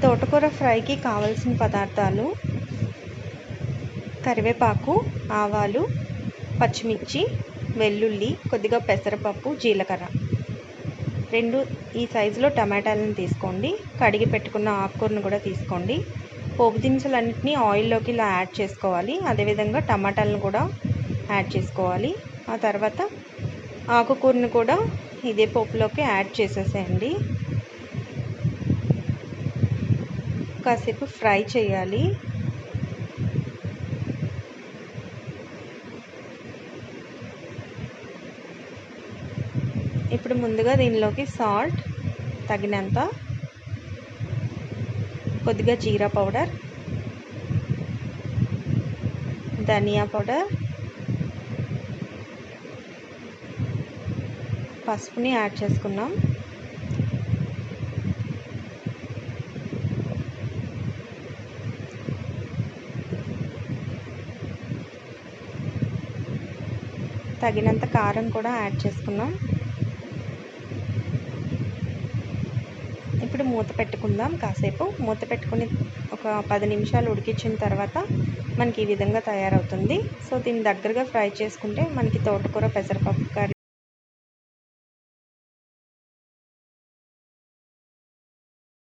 తోటకూర ఫ్రైకి కావలసిన పదార్థాలు: కరివేపాకు, ఆవాలు, పచ్చిమిర్చి, వెల్లుల్లి, కొద్దిగా పెసరపప్పు, జీలకర్ర. 2 ఈ సైజులో టమాటాలను తీసుకోండి. కడిగి పెట్టుకున్న ఆకుకూరను కూడా తీసుకోండి. పోపు దినుసులన్నింటినీ ఆయిల్లోకి ఇలా యాడ్ చేసుకోవాలి. అదేవిధంగా టమాటాలను కూడా యాడ్ చేసుకోవాలి. ఆ తర్వాత ఆకుకూరను కూడా ఇదే పోపులోకి యాడ్ చేసేసేయండి. కాసేపు ఫ్రై చేయాలి. ఇప్పుడు ముందుగా దీనిలోకి సాల్ట్ తగినంత, కొద్దిగా జీరా పౌడర్, ధనియా పౌడర్, పసుపుని యాడ్ చేసుకున్నాం. తగినంత కారం కూడా యాడ్ చేసుకున్నాం. ఇప్పుడు మూత పెట్టుకుందాం. కాసేపు మూత పెట్టుకుని ఒక 10 నిమిషాలు ఉడికించిన తర్వాత మనకి ఈ విధంగా తయారవుతుంది. సో దీన్ని దగ్గరగా ఫ్రై చేసుకుంటే మనకి తోటకూర పెసరపప్పు కర్రీ